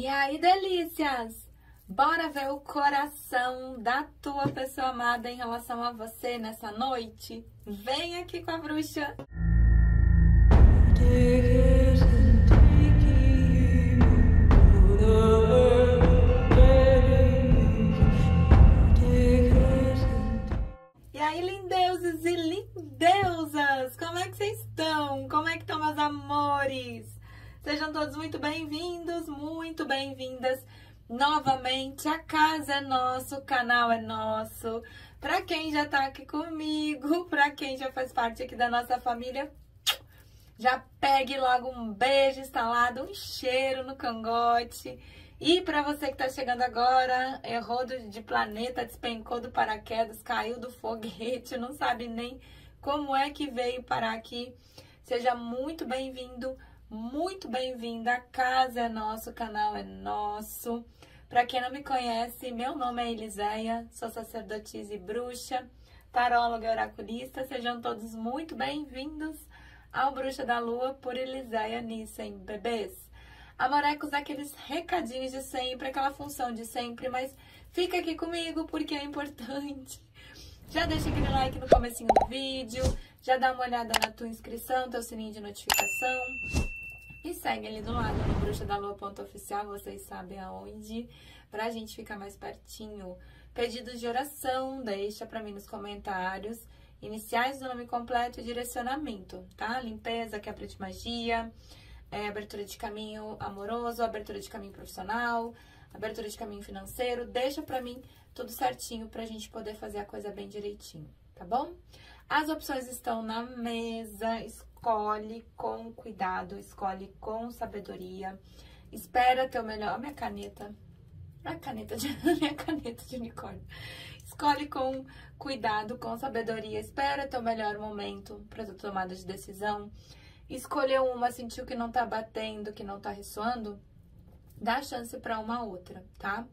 E aí, delícias! Bora ver o coração da tua pessoa amada em relação a você nessa noite? Vem aqui com a bruxa! E aí, lindeuses e lindeusas! Como é que vocês estão? Como é que estão, meus amores? Sejam todos muito bem-vindos, muito bem-vindas novamente. A casa é nossa, o canal é nosso. Para quem já tá aqui comigo, para quem já faz parte aqui da nossa família, já pegue logo um beijo instalado, um cheiro no cangote. E para você que tá chegando agora, errou de planeta, despencou do paraquedas, caiu do foguete, não sabe nem como é que veio parar aqui, seja muito bem-vindo. Muito bem-vinda, a casa é nossa, o canal é nosso. Para quem não me conhece, meu nome é Eliséia, sou sacerdotisa e bruxa, taróloga e oraculista. Sejam todos muito bem-vindos ao Bruxa da Lua por Eliséia Nissen, bebês. Amorecos, aqueles recadinhos de sempre, aquela função de sempre, mas fica aqui comigo porque é importante. Já deixa aquele like no comecinho do vídeo, já dá uma olhada na tua inscrição, teu sininho de notificação. E segue ali do lado no bruxadalua.oficial, vocês sabem aonde, pra gente ficar mais pertinho. Pedidos de oração, deixa pra mim nos comentários. Iniciais do nome completo e direcionamento, tá? Limpeza, quebra de magia, abertura de caminho amoroso, abertura de caminho profissional, abertura de caminho financeiro. Deixa pra mim tudo certinho pra gente poder fazer a coisa bem direitinho, tá bom? As opções estão na mesa, escolhe com cuidado, escolhe com sabedoria, espera ter o melhor... Olha minha caneta, minha caneta de unicórnio. Escolhe com cuidado, com sabedoria, espera ter o melhor momento para tua tomada de decisão. Escolheu uma, sentiu que não tá batendo, que não tá ressoando, dá chance para uma outra, tá?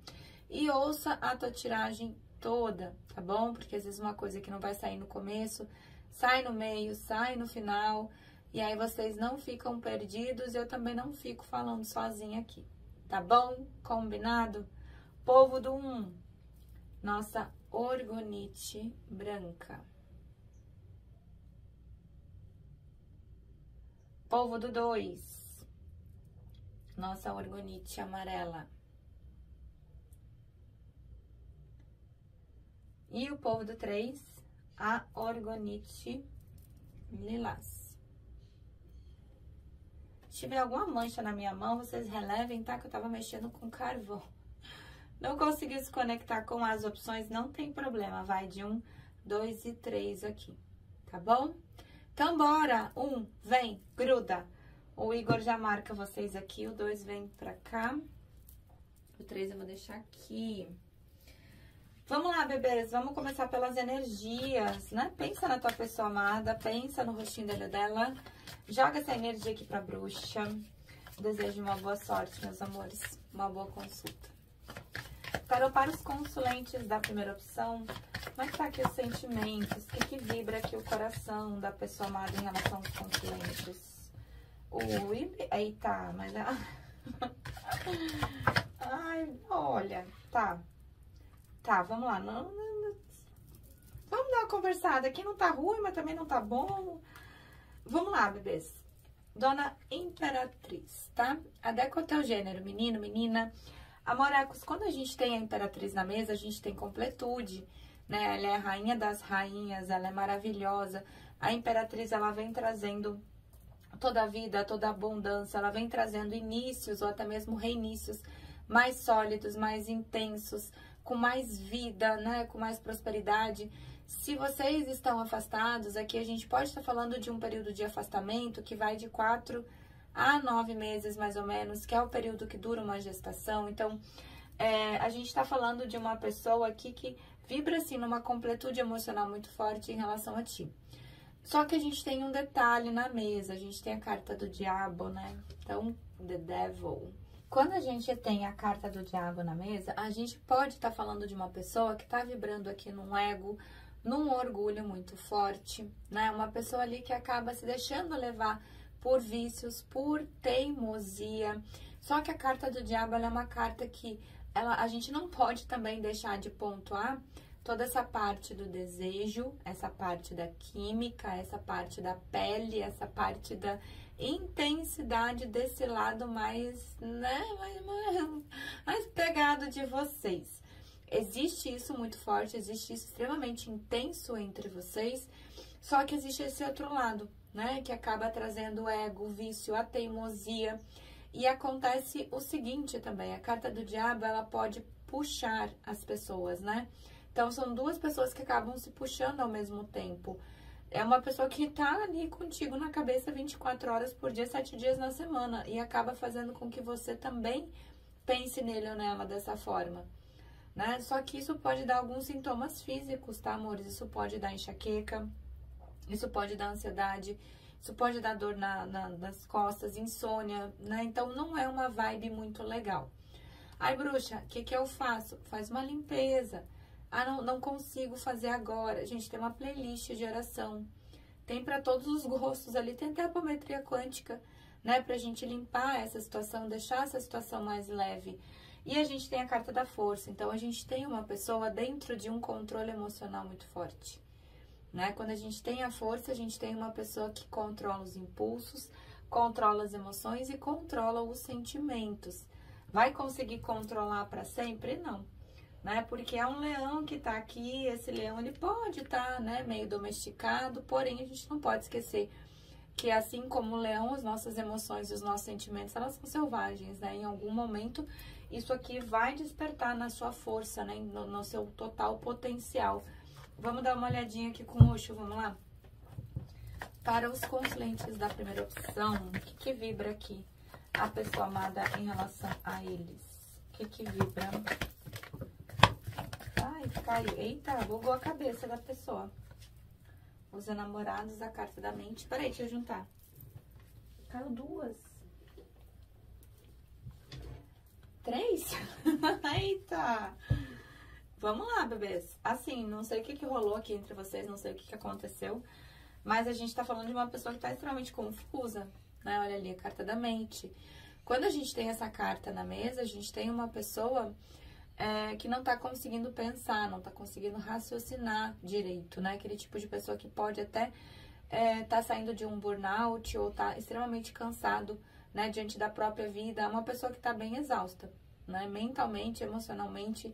E ouça a tua tiragem toda, tá bom? Porque às vezes uma coisa que não vai sair no começo, sai no meio, sai no final, e aí vocês não ficam perdidos e eu também não fico falando sozinha aqui, tá bom? Combinado? Povo do 1, nossa orgonite branca. Povo do 2, nossa orgonite amarela. E o povo do 3, a orgonite lilás. Se tiver alguma mancha na minha mão, vocês relevem, tá? Que eu tava mexendo com carvão. Não conseguiu se conectar com as opções, não tem problema. Vai de 1, 2 e 3 aqui, tá bom? Então, bora! 1, vem, gruda. O Igor já marca vocês aqui, o 2 vem pra cá. O 3 eu vou deixar aqui. Vamos lá, bebês, vamos começar pelas energias, né? Pensa na tua pessoa amada, pensa no rostinho dele ou dela. Joga essa energia aqui pra bruxa. Desejo uma boa sorte, meus amores. Uma boa consulta. Tarô para os consulentes da primeira opção. Como é que tá aqui os sentimentos? O que vibra aqui o coração da pessoa amada em relação aos consulentes? Ui, eita, mas... Ai, olha, tá. Tá, vamos lá. Vamos dar uma conversada. Aqui não tá ruim, mas também não tá bom. Vamos lá, bebês. Dona Imperatriz, tá? Adequa o teu gênero, menino, menina. Amorecos, quando a gente tem a Imperatriz na mesa, a gente tem completude, né? Ela é a rainha das rainhas, ela é maravilhosa. A Imperatriz, ela vem trazendo toda a vida, toda a abundância. Ela vem trazendo inícios ou até mesmo reinícios mais sólidos, mais intensos, com mais vida, né, com mais prosperidade. Se vocês estão afastados, aqui a gente pode estar falando de um período de afastamento que vai de 4 a 9 meses, mais ou menos, que é o período que dura uma gestação. Então, a gente está falando de uma pessoa aqui que vibra, assim, numa completude emocional muito forte em relação a ti. Só que a gente tem um detalhe na mesa, a gente tem a carta do diabo, né? Então, the devil. Quando a gente tem a carta do diabo na mesa, a gente pode estar falando de uma pessoa que está vibrando aqui num ego, num orgulho muito forte, né? Uma pessoa ali que acaba se deixando levar por vícios, por teimosia. Só que a carta do diabo, ela é uma carta que a gente não pode também deixar de pontuar toda essa parte do desejo, essa parte da química, essa parte da pele, essa parte da intensidade desse lado mais, né, mais pegado de vocês. Existe isso muito forte, existe isso extremamente intenso entre vocês, só que existe esse outro lado, né, que acaba trazendo o ego, o vício, a teimosia. E acontece o seguinte também, a carta do diabo, ela pode puxar as pessoas, né? Então, são duas pessoas que acabam se puxando ao mesmo tempo. É uma pessoa que tá ali contigo na cabeça 24 horas por dia, 7 dias na semana. E acaba fazendo com que você também pense nele ou nela dessa forma, né? Só que isso pode dar alguns sintomas físicos, tá, amores? Isso pode dar enxaqueca, isso pode dar ansiedade, isso pode dar dor nas costas, insônia, né? Então, não é uma vibe muito legal. Ai, bruxa, o que eu faço? Faz uma limpeza. Ah, não consigo fazer agora. Gente, tem uma playlist de oração. Tem para todos os gostos ali. Tem até a apometria quântica, né? Pra gente limpar essa situação, deixar essa situação mais leve. E a gente tem a carta da força. Então, a gente tem uma pessoa dentro de um controle emocional muito forte, né? Quando a gente tem a força, a gente tem uma pessoa que controla os impulsos, controla as emoções e controla os sentimentos. Vai conseguir controlar para sempre? Não. Né? Porque é um leão que tá aqui, esse leão ele pode estar, né, meio domesticado, porém a gente não pode esquecer que assim como o leão, as nossas emoções e os nossos sentimentos, elas são selvagens, né? Em algum momento isso aqui vai despertar na sua força, né, no seu total potencial. Vamos dar uma olhadinha aqui com o Osho, vamos lá? Para os consulentes da primeira opção, o que vibra aqui a pessoa amada em relação a eles? O que vibra? Ai, caiu. Eita, bugou a cabeça da pessoa. Os enamorados, a carta da mente. Peraí, deixa eu juntar. Caiu 2. 3? Eita! Vamos lá, bebês. Assim, não sei o que rolou aqui entre vocês, não sei o que aconteceu, mas a gente tá falando de uma pessoa que tá extremamente confusa, né? Olha ali, a carta da mente. Quando a gente tem essa carta na mesa, a gente tem uma pessoa que não tá conseguindo pensar, não tá conseguindo raciocinar direito, né? Aquele tipo de pessoa que pode até tá saindo de um burnout ou tá extremamente cansado, né? Diante da própria vida. É uma pessoa que tá bem exausta, né? Mentalmente, emocionalmente,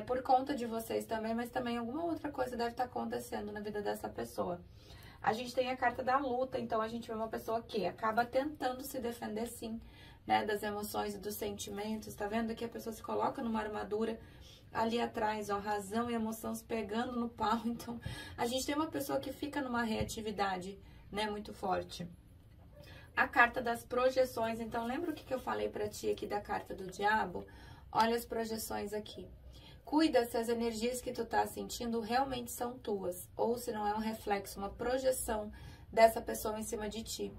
por conta de vocês também, mas também alguma outra coisa deve estar acontecendo na vida dessa pessoa. A gente tem a carta da luta, então a gente vê uma pessoa que acaba tentando se defender, sim, né, das emoções e dos sentimentos. Tá vendo que a pessoa se coloca numa armadura ali atrás, ó, razão e emoção se pegando no pau. Então, a gente tem uma pessoa que fica numa reatividade, né, muito forte. A carta das projeções, então, lembra o que eu falei pra ti aqui da carta do diabo? Olha as projeções aqui. Cuida se as energias que tu tá sentindo realmente são tuas, ou se não é um reflexo, uma projeção dessa pessoa em cima de ti,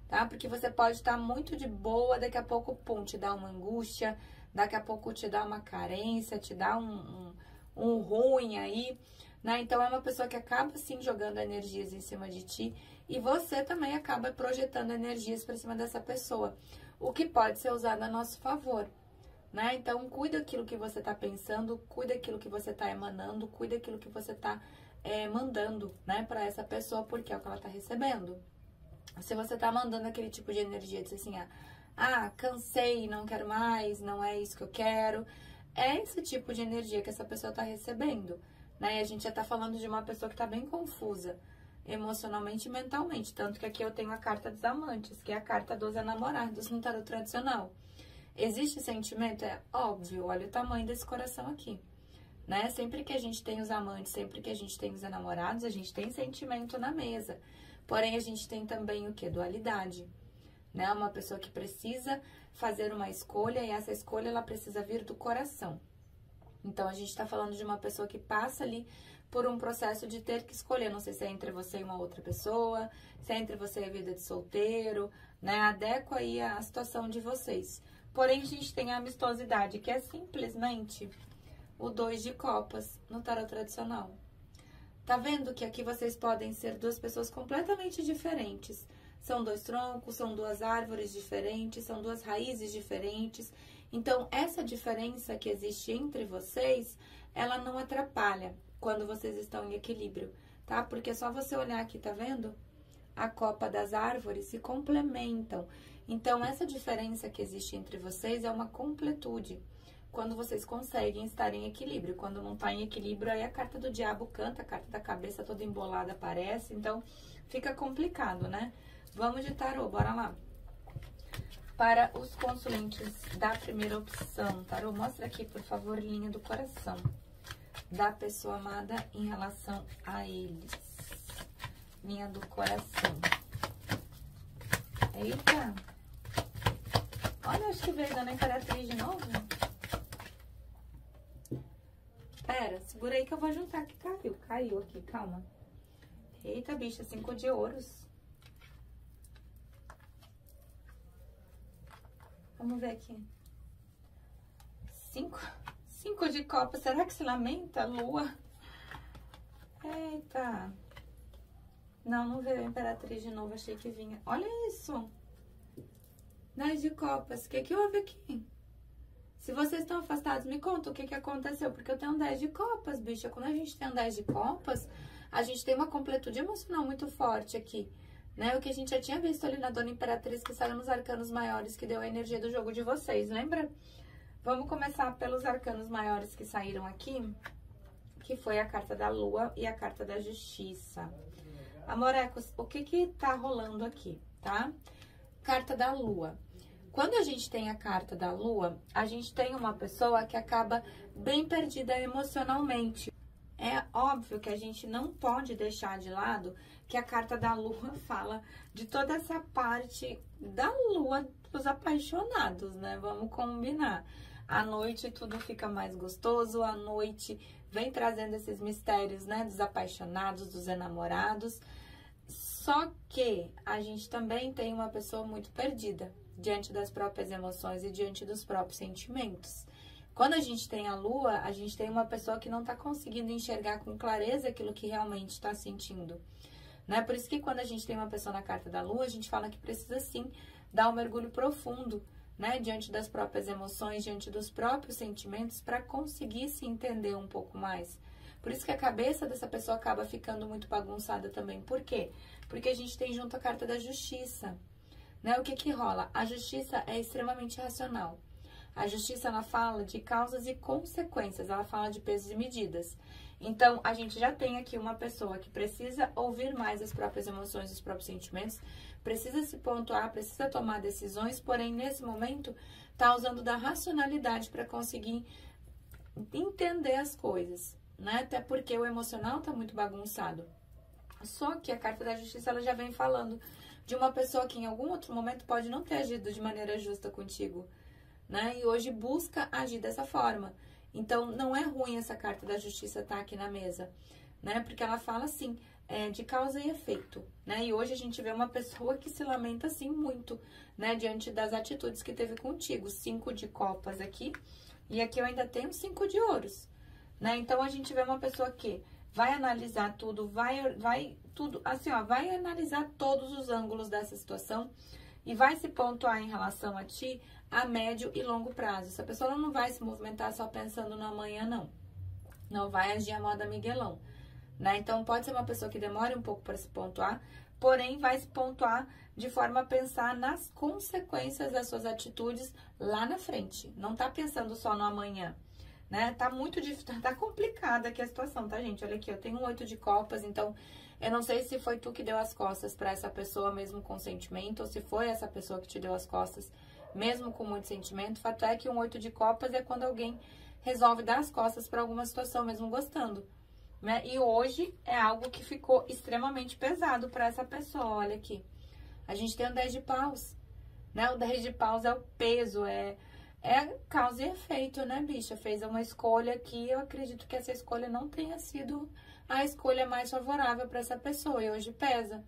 tá? Porque você pode estar muito de boa, daqui a pouco, pum, te dá uma angústia, daqui a pouco te dá uma carência, te dá um ruim aí, né? Então, é uma pessoa que acaba, sim, jogando energias em cima de ti e você também acaba projetando energias para cima dessa pessoa, o que pode ser usado a nosso favor, né? Então, cuida daquilo que você tá pensando, cuida daquilo que você tá emanando, cuida daquilo que você tá mandando, né, para essa pessoa, porque é o que ela tá recebendo. Se você tá mandando aquele tipo de energia, diz assim, cansei, não quero mais, não é isso que eu quero, é esse tipo de energia que essa pessoa tá recebendo, né? E a gente já tá falando de uma pessoa que tá bem confusa, emocionalmente e mentalmente, tanto que aqui eu tenho a carta dos amantes, que é a carta dos enamorados no tarot tradicional. Existe sentimento? É óbvio, olha o tamanho desse coração aqui, né? Sempre que a gente tem os amantes, sempre que a gente tem os enamorados, a gente tem sentimento na mesa. Porém, a gente tem também o quê? Dualidade, né? Uma pessoa que precisa fazer uma escolha e essa escolha, ela precisa vir do coração. Então, a gente tá falando de uma pessoa que passa ali por um processo de ter que escolher. Não sei se é entre você e uma outra pessoa, se é entre você e a vida de solteiro, né? Adequa aí a situação de vocês. Porém, a gente tem a amistosidade, que é simplesmente o 2 de copas no tarot tradicional. Tá vendo que aqui vocês podem ser duas pessoas completamente diferentes, são 2 troncos, são 2 árvores diferentes, são 2 raízes diferentes. Então, essa diferença que existe entre vocês, ela não atrapalha quando vocês estão em equilíbrio, tá? Porque é só você olhar aqui, tá vendo? A copa das árvores se complementam. Então, essa diferença que existe entre vocês é uma completude. Quando vocês conseguem estar em equilíbrio. Quando não tá em equilíbrio, aí a carta do diabo canta, a carta da cabeça toda embolada aparece. Então, fica complicado, né? Vamos de tarô, bora lá. Para os consulentes da primeira opção, tarô, mostra aqui, por favor, linha do coração da pessoa amada em relação a eles. Linha do coração. Eita! Olha, acho que veio dando Imperatriz de novo. Pera, segura aí que eu vou juntar que caiu aqui, calma. Eita, bicha, 5 de ouros. Vamos ver aqui. 5 de copas, será que se lamenta, lua? Eita. Não veio a Imperatriz de novo, achei que vinha. Olha isso. 10 de copas, o que houve aqui? Se vocês estão afastados, me conta o que aconteceu, porque eu tenho 10 de copas, bicha. Quando a gente tem um 10 de copas, a gente tem uma completude emocional muito forte aqui, né? O que a gente já tinha visto ali na Dona Imperatriz, que saiu nos arcanos maiores, que deu a energia do jogo de vocês, lembra? Vamos começar pelos arcanos maiores que saíram aqui, que foi a carta da Lua e a carta da Justiça. Amorecos, o que tá rolando aqui, tá? Carta da Lua. Quando a gente tem a carta da Lua, a gente tem uma pessoa que acaba bem perdida emocionalmente. É óbvio que a gente não pode deixar de lado que a carta da Lua fala de toda essa parte da Lua dos apaixonados, né? Vamos combinar. À noite tudo fica mais gostoso, à noite vem trazendo esses mistérios, né? Dos apaixonados, dos enamorados. Só que a gente também tem uma pessoa muito perdida diante das próprias emoções e diante dos próprios sentimentos. Quando a gente tem a Lua, a gente tem uma pessoa que não está conseguindo enxergar com clareza aquilo que realmente está sentindo, né? Por isso que quando a gente tem uma pessoa na carta da Lua, a gente fala que precisa sim dar um mergulho profundo, né? Diante das próprias emoções, diante dos próprios sentimentos, para conseguir se entender um pouco mais. Por isso que a cabeça dessa pessoa acaba ficando muito bagunçada também. Por quê? Porque a gente tem junto a carta da Justiça. Né? O que rola? A justiça é extremamente racional. A justiça, ela fala de causas e consequências, ela fala de pesos e medidas. Então, a gente já tem aqui uma pessoa que precisa ouvir mais as próprias emoções, os próprios sentimentos, precisa se pontuar, precisa tomar decisões, porém, nesse momento, tá usando da racionalidade para conseguir entender as coisas, né? Até porque o emocional tá muito bagunçado. Só que a carta da Justiça, ela já vem falando de uma pessoa que em algum outro momento pode não ter agido de maneira justa contigo, né? E hoje busca agir dessa forma. Então, não é ruim essa carta da Justiça estar aqui na mesa, né? Porque ela fala, assim, de causa e efeito, né? E hoje a gente vê uma pessoa que se lamenta, assim, muito, né? Diante das atitudes que teve contigo. 5 de copas aqui, e aqui eu ainda tenho 5 de ouros, né? Então, a gente vê uma pessoa que vai analisar tudo, vai tudo, assim, ó, vai analisar todos os ângulos dessa situação e vai se pontuar em relação a ti a médio e longo prazo. Essa pessoa não vai se movimentar só pensando no amanhã, não. Não vai agir a moda Miguelão, né? Então, pode ser uma pessoa que demore um pouco para se pontuar, porém, vai se pontuar de forma a pensar nas consequências das suas atitudes lá na frente. Não tá pensando só no amanhã, né? Tá muito difícil, tá complicada aqui a situação, tá, gente? Olha aqui, eu tenho um 8 de copas, então eu não sei se foi tu que deu as costas pra essa pessoa mesmo com sentimento, ou se foi essa pessoa que te deu as costas mesmo com muito sentimento. O fato é que um 8 de copas é quando alguém resolve dar as costas pra alguma situação mesmo gostando, né? E hoje é algo que ficou extremamente pesado pra essa pessoa, olha aqui. A gente tem o 10 de paus, né? O 10 de paus é o peso, é causa e efeito, né, bicha? Fez uma escolha que eu acredito que essa escolha não tenha sido a escolha mais favorável para essa pessoa, e hoje pesa,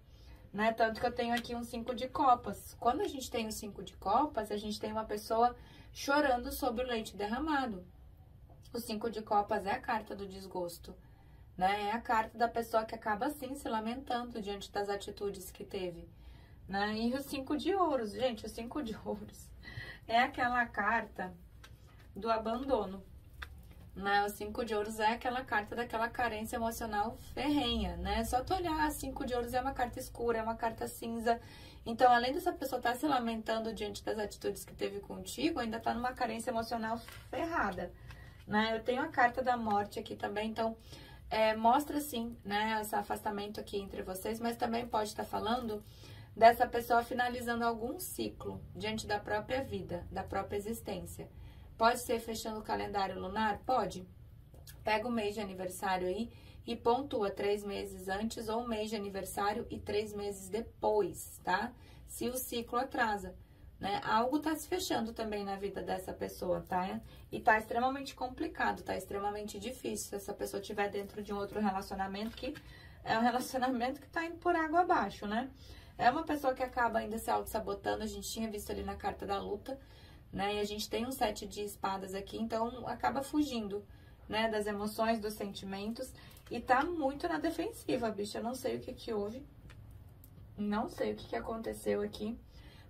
né? Tanto que eu tenho aqui um 5 de copas. Quando a gente tem o 5 de copas, a gente tem uma pessoa chorando sobre o leite derramado. O 5 de copas é a carta do desgosto, né? É a carta da pessoa que acaba, assim, se lamentando diante das atitudes que teve, né? E o 5 de ouros, gente, o 5 de ouros é aquela carta do abandono, né? O 5 de ouros é aquela carta daquela carência emocional ferrenha, né? Só tu olhar, 5 de ouros é uma carta escura, é uma carta cinza. Então, além dessa pessoa estar se lamentando diante das atitudes que teve contigo, ainda tá numa carência emocional ferrada, né? Eu tenho a carta da morte aqui também, então mostra sim, né, esse afastamento aqui entre vocês, mas também pode estar falando dessa pessoa finalizando algum ciclo diante da própria vida, da própria existência. Pode ser fechando o calendário lunar? Pode. Pega o mês de aniversário aí e pontua 3 meses antes ou mês de aniversário e 3 meses depois, tá? Se o ciclo atrasa, né? Algo tá se fechando também na vida dessa pessoa, tá? E tá extremamente complicado, tá extremamente difícil se essa pessoa estiver dentro de um outro relacionamento que é um relacionamento que tá indo por água abaixo, né? É uma pessoa que acaba ainda se auto-sabotando, a gente tinha visto ali na carta da luta, né? E a gente tem um 7 de espadas aqui, então acaba fugindo, né? Das emoções, dos sentimentos e tá muito na defensiva, bicha. Eu não sei o que houve, não sei o que aconteceu aqui,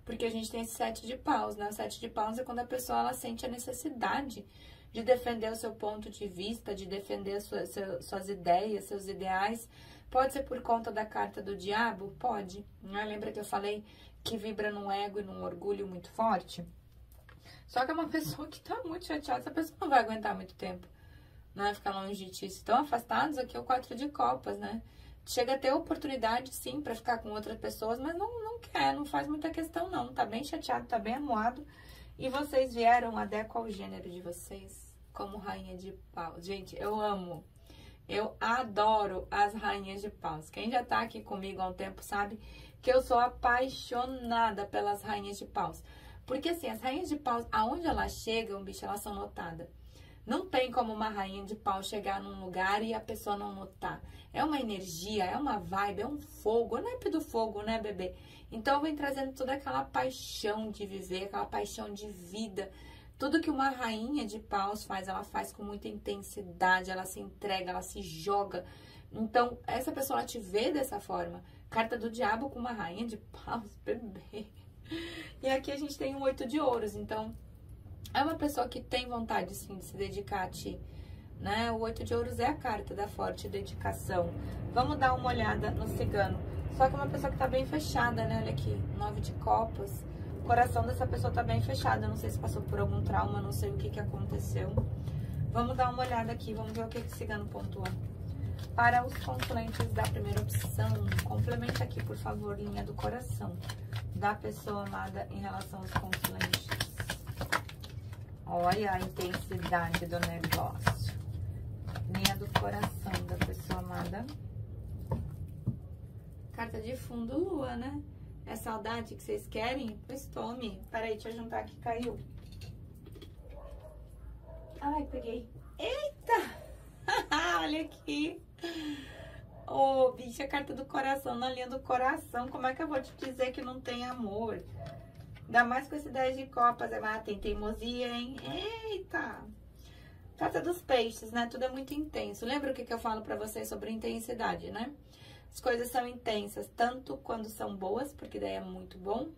porque a gente tem esse 7 de paus, né? O 7 de paus é quando a pessoa, ela sente a necessidade de defender o seu ponto de vista, de defender suas ideias, seus ideais. Pode ser por conta da carta do diabo? Pode, né? Lembra que eu falei que vibra num ego e num orgulho muito forte? Só que é uma pessoa que tá muito chateada, essa pessoa não vai aguentar muito tempo, né? Ficar longe de ti. Estão afastados, aqui é o 4 de copas, né? Chega a ter oportunidade, sim, pra ficar com outras pessoas, mas não quer, não faz muita questão, não. Tá bem chateado, tá bem amuado. E vocês vieram, adequa ao gênero de vocês, como rainha de paus. Gente, eu amo, eu adoro as rainhas de paus. Quem já tá aqui comigo há um tempo sabe que eu sou apaixonada pelas rainhas de paus. Porque, assim, as rainhas de paus, aonde elas chegam, bicho, elas são notadas. Não tem como uma rainha de pau chegar num lugar e a pessoa não notar. É uma energia, é uma vibe, é um fogo, é o naipe do fogo, né, bebê? Então, vem trazendo toda aquela paixão de viver, aquela paixão de vida. Tudo que uma rainha de paus faz, ela faz com muita intensidade, ela se entrega, ela se joga. Então, essa pessoa, ela te vê dessa forma. Carta do diabo com uma rainha de paus, bebê. E aqui a gente tem um 8 de ouros, então é uma pessoa que tem vontade, sim, de se dedicar a ti, né? O 8 de ouros é a carta da forte dedicação. Vamos dar uma olhada no cigano. Só que é uma pessoa que tá bem fechada, né? Olha aqui, 9 de copas. O coração dessa pessoa tá bem fechado. Eu não sei se passou por algum trauma, não sei o que aconteceu. Vamos dar uma olhada aqui, vamos ver o que o cigano pontua. Para os consulentes da primeira opção, complemente aqui, por favor, linha do coração da pessoa amada em relação aos consulentes. Olha a intensidade do negócio. Linha do coração da pessoa amada. Carta de fundo, lua, né? É saudade que vocês querem? Pois tome. Peraí, deixa eu juntar aqui, caiu. Ai, peguei. Eita! Olha aqui. Ô, bicha, carta do coração, na linha do coração. Como é que eu vou te dizer que não tem amor? Ainda mais com esse 10 de copas. Tem teimosia, hein? Eita! Carta dos peixes, né? Tudo é muito intenso. Lembra o que eu falo pra vocês sobre intensidade, né? As coisas são intensas, tanto quando são boas, porque daí é muito bom,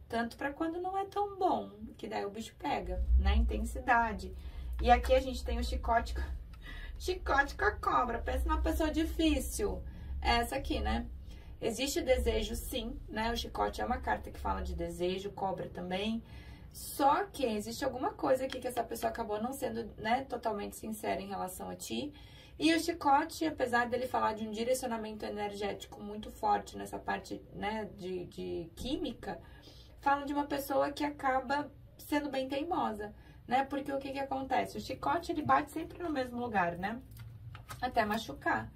tanto pra quando não é tão bom, que daí o bicho pega, né? Intensidade. E aqui a gente tem o chicote com a cobra. Pensa numa pessoa difícil. Essa aqui, né? Existe desejo, sim, né? O chicote é uma carta que fala de desejo, cobra também. Só que existe alguma coisa aqui que essa pessoa acabou não sendo, né, totalmente sincera em relação a ti. E o chicote, apesar dele falar de um direcionamento energético muito forte nessa parte, né, de química, fala de uma pessoa que acaba sendo bem teimosa, né? Porque o que acontece? O chicote, ele bate sempre no mesmo lugar, né? Até machucar.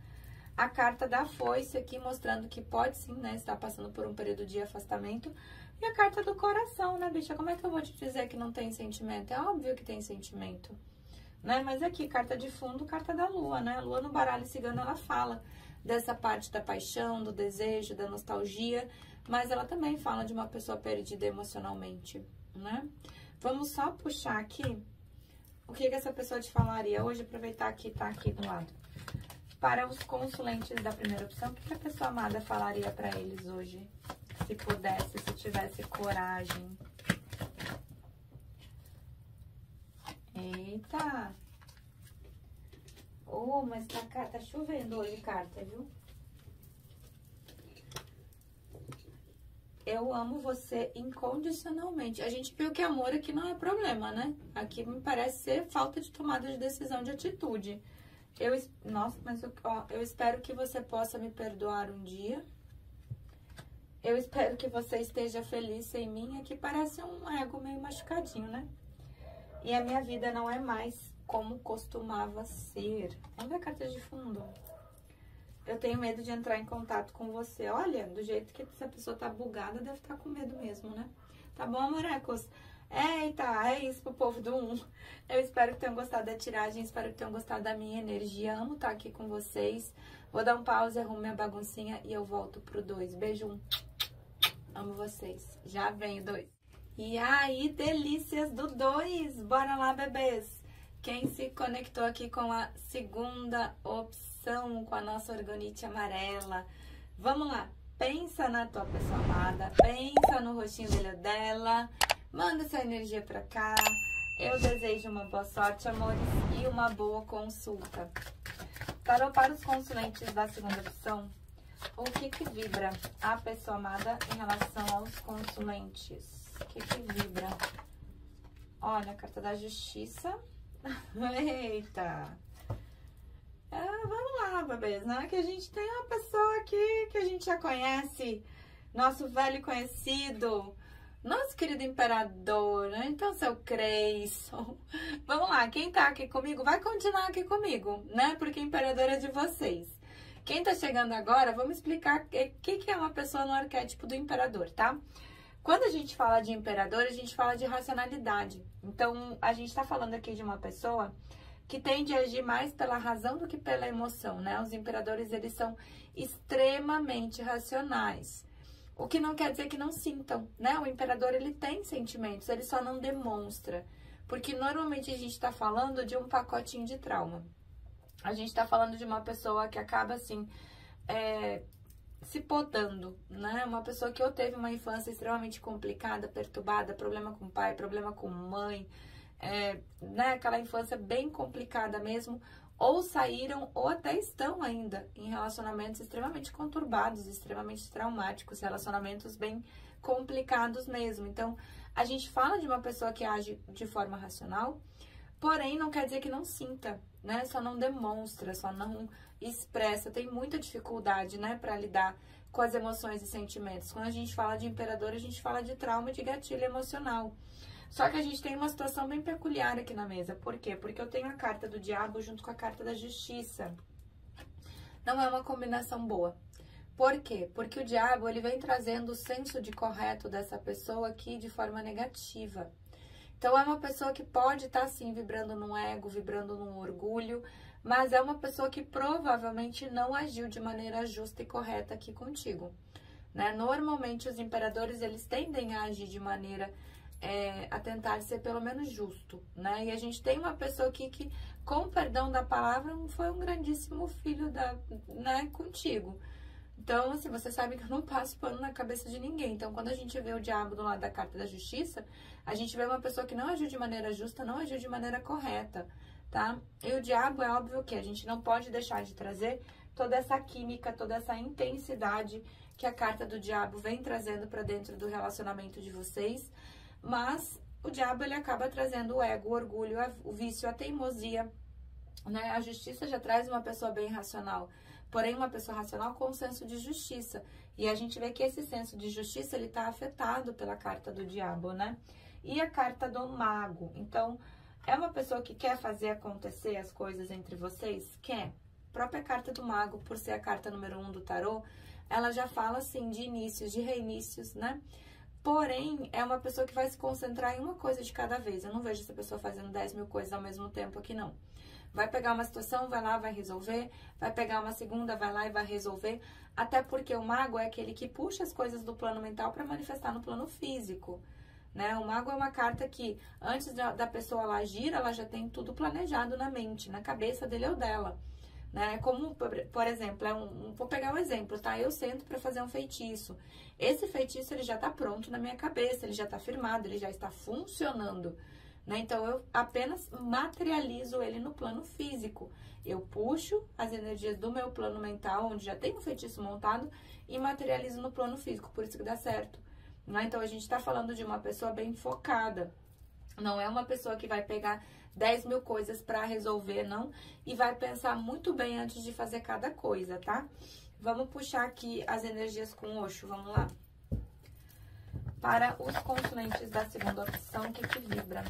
A carta da foice aqui mostrando que pode sim, né, estar passando por um período de afastamento. E a carta do coração, né, bicha? Como é que eu vou te dizer que não tem sentimento? É óbvio que tem sentimento, né? Mas aqui, carta de fundo, carta da lua, né? A lua no baralho cigano, ela fala dessa parte da paixão, do desejo, da nostalgia, mas ela também fala de uma pessoa perdida emocionalmente, né? Vamos só puxar aqui o que essa pessoa te falaria hoje, aproveitar que tá aqui do lado. Para os consulentes da primeira opção, o que a pessoa amada falaria para eles hoje? Se pudesse, se tivesse coragem. Eita! Oh, mas tá chovendo hoje carta, viu? Eu amo você incondicionalmente. A gente viu que amor aqui não é problema, né? Aqui me parece ser falta de tomada de decisão, de atitude. Nossa, mas eu espero que você possa me perdoar um dia. Eu espero que você esteja feliz sem mim. Aqui parece um ego meio machucadinho, né? E a minha vida não é mais como costumava ser. Vamos ver a carta de fundo. Eu tenho medo de entrar em contato com você. Olha, do jeito que essa pessoa tá bugada, deve estar com medo mesmo, né? Tá bom, amorecos? Eita, é isso pro povo do 1. Eu espero que tenham gostado da tiragem, espero que tenham gostado da minha energia. Amo estar aqui com vocês. Vou dar um pause, arrumo minha baguncinha e eu volto pro 2. Beijo, 1. Amo vocês. Já venho, 2. E aí, delícias do 2. Bora lá, bebês. Quem se conectou aqui com a segunda opção, com a nossa orgonite amarela. Vamos lá. Pensa na tua pessoa amada. Pensa no rostinho dele ou dela. Manda essa energia pra cá. Eu desejo uma boa sorte, amores, e uma boa consulta. Tarô para os consulentes da segunda opção. O que vibra a pessoa amada em relação aos consulentes? O que vibra? Olha, a carta da justiça. Eita! Vamos lá, bebês, né? Que a gente tem uma pessoa aqui que a gente já conhece. Nosso velho conhecido. Nosso querido imperador, né? Então, seu Creyson. Vamos lá, quem tá aqui comigo vai continuar aqui comigo, né? Porque imperador é de vocês. Quem tá chegando agora, vamos explicar o que é uma pessoa no arquétipo do imperador, tá? Quando a gente fala de imperador, a gente fala de racionalidade. Então, a gente tá falando aqui de uma pessoa que tende a agir mais pela razão do que pela emoção, né? Os imperadores, eles são extremamente racionais. O que não quer dizer que não sintam, né? O imperador, ele tem sentimentos, ele só não demonstra. Porque normalmente a gente tá falando de um pacotinho de trauma. A gente tá falando de uma pessoa que acaba, assim, se podando, né? Uma pessoa que ou teve uma infância extremamente complicada, perturbada, problema com pai, problema com mãe, né? Aquela infância bem complicada mesmo, ou saíram ou até estão ainda em relacionamentos extremamente conturbados, extremamente traumáticos, relacionamentos bem complicados mesmo. Então, a gente fala de uma pessoa que age de forma racional, porém não quer dizer que não sinta, né? Só não demonstra, só não expressa, tem muita dificuldade, né, para lidar com as emoções e sentimentos. Quando a gente fala de imperador, a gente fala de trauma, de gatilho emocional. Só que a gente tem uma situação bem peculiar aqui na mesa. Por quê? Porque eu tenho a carta do diabo junto com a carta da justiça. Não é uma combinação boa. Por quê? Porque o diabo, ele vem trazendo o senso de correto dessa pessoa aqui de forma negativa. Então, é uma pessoa que pode estar, sim, vibrando num ego, vibrando num orgulho, mas é uma pessoa que provavelmente não agiu de maneira justa e correta aqui contigo, né? Normalmente, os imperadores, eles tendem a agir de maneira a tentar ser pelo menos justo, né? E a gente tem uma pessoa aqui que, com perdão da palavra, foi um grandíssimo filho né, contigo. Então, assim, você sabe que eu não passo pano na cabeça de ninguém. Então, quando a gente vê o diabo do lado da carta da justiça, a gente vê uma pessoa que não agiu de maneira justa, não agiu de maneira correta, tá? E o diabo, é óbvio que a gente não pode deixar de trazer toda essa química, toda essa intensidade que a carta do diabo vem trazendo para dentro do relacionamento de vocês. Mas o diabo, ele acaba trazendo o ego, o orgulho, o vício, a teimosia, né? A justiça já traz uma pessoa bem racional, porém uma pessoa racional com senso de justiça. E a gente vê que esse senso de justiça, ele tá afetado pela carta do diabo, né? E a carta do mago. Então, é uma pessoa que quer fazer acontecer as coisas entre vocês? Quer. A própria carta do mago, por ser a carta número 1 do tarô, ela já fala, assim, de inícios, de reinícios, né? Porém, é uma pessoa que vai se concentrar em uma coisa de cada vez. Eu não vejo essa pessoa fazendo 10 mil coisas ao mesmo tempo aqui, não. Vai pegar uma situação, vai lá, vai resolver. Vai pegar uma segunda, vai lá e vai resolver. Até porque o mago é aquele que puxa as coisas do plano mental para manifestar no plano físico, né? O mago é uma carta que, antes da pessoa lá agir, ela já tem tudo planejado na mente, na cabeça dele ou dela. né? Como, por exemplo, vou pegar um exemplo, tá? Eu sento para fazer um feitiço. Esse feitiço, ele já tá pronto na minha cabeça, ele já tá firmado, ele já está funcionando, né? Então, eu apenas materializo ele no plano físico. Eu puxo as energias do meu plano mental, onde já tem um feitiço montado, e materializo no plano físico, por isso que dá certo, né? Então, a gente tá falando de uma pessoa bem focada. Não é uma pessoa que vai pegar 10 mil coisas para resolver, não. E vai pensar muito bem antes de fazer cada coisa, tá? Vamos puxar aqui as energias com Osho, vamos lá. Para os consulentes da segunda opção, o que vibra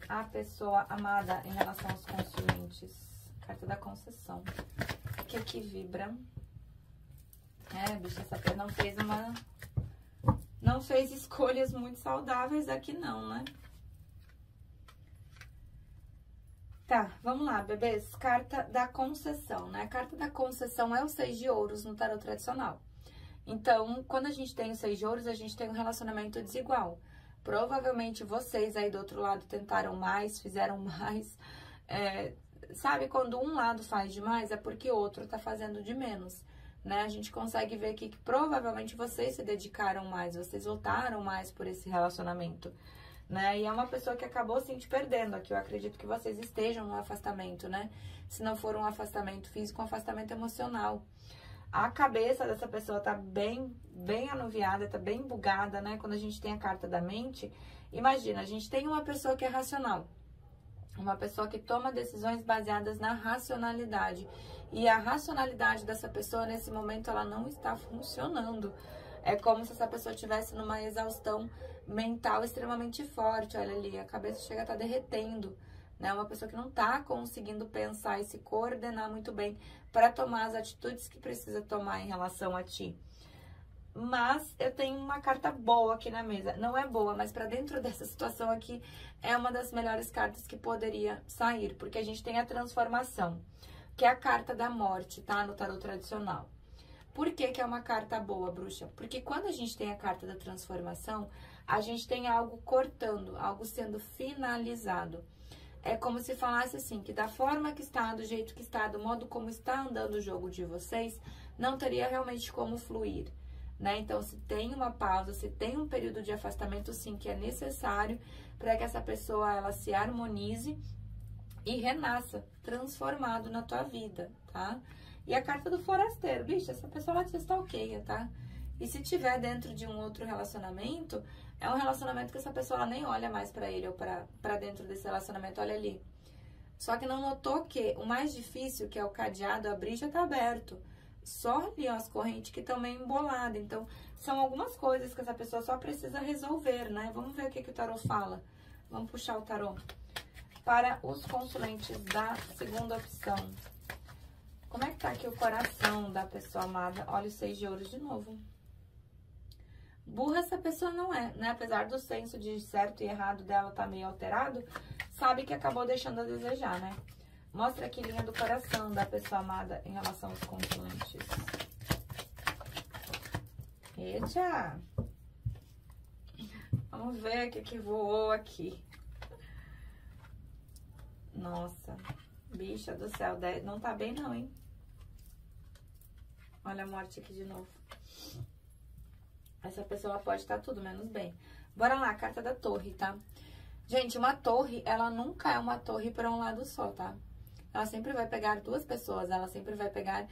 a pessoa amada em relação aos consulentes? Carta da concessão. O que vibra? Bicho, essa pessoa não fez escolhas muito saudáveis aqui não, né? Tá, vamos lá, bebês. Carta da concessão, né? A carta da concessão é o 6 de ouros no tarot tradicional. Então, quando a gente tem o 6 de ouros, a gente tem um relacionamento desigual. Provavelmente vocês aí do outro lado tentaram mais, fizeram mais. Sabe, quando um lado faz demais, é porque o outro tá fazendo de menos, né? A gente consegue ver aqui que provavelmente vocês se dedicaram mais, vocês lutaram mais por esse relacionamento, né? E é uma pessoa que acabou, sim, te perdendo aqui. Eu acredito que vocês estejam no afastamento, né? Se não for um afastamento físico, um afastamento emocional. A cabeça dessa pessoa tá bem anuviada, tá bem bugada, né? Quando a gente tem a carta da mente, imagina, a gente tem uma pessoa que é racional. Uma pessoa que toma decisões baseadas na racionalidade. E a racionalidade dessa pessoa, nesse momento, ela não está funcionando. É como se essa pessoa estivesse numa exaustão mental extremamente forte. Olha ali, a cabeça chega a estar derretendo, né? Uma pessoa que não está conseguindo pensar e se coordenar muito bem para tomar as atitudes que precisa tomar em relação a ti. Mas eu tenho uma carta boa aqui na mesa. Não é boa, mas para dentro dessa situação aqui é uma das melhores cartas que poderia sair, porque a gente tem a transformação, que é a carta da morte, tá? No tarot tradicional. Por que é uma carta boa, bruxa? Porque quando a gente tem a carta da transformação, a gente tem algo cortando, algo sendo finalizado. É como se falasse assim, que da forma que está, do jeito que está, do modo como está andando o jogo de vocês, não teria realmente como fluir, né? Então, se tem uma pausa, se tem um período de afastamento, sim, que é necessário para que essa pessoa, ela se harmonize e renasça, transformado na tua vida, tá? E a carta do forasteiro, bicho, essa pessoa ela te stalkeia, tá? E se tiver dentro de um outro relacionamento, é um relacionamento que essa pessoa ela nem olha mais pra ele ou pra dentro desse relacionamento, olha ali. Só que não notou que o mais difícil, que é o cadeado abrir, já tá aberto. Só ali, ó, as correntes que estão meio emboladas. Então, são algumas coisas que essa pessoa só precisa resolver, né? Vamos ver o que o tarô fala. Vamos puxar o tarô. Para os consulentes da segunda opção. Como é que tá aqui o coração da pessoa amada? Olha o 6 de ouros de novo. Burra essa pessoa não é, né? Apesar do senso de certo e errado dela tá meio alterado, sabe que acabou deixando a desejar, né? Mostra aqui linha do coração da pessoa amada em relação aos consulentes. Eita! Vamos ver o que voou aqui. Nossa, bicha do céu, não tá bem não, hein? Olha a morte aqui de novo. Essa pessoa pode estar tudo menos bem. Bora lá, carta da torre, tá? Gente, uma torre, ela nunca é uma torre para um lado só, tá? Ela sempre vai pegar duas pessoas, ela sempre vai pegar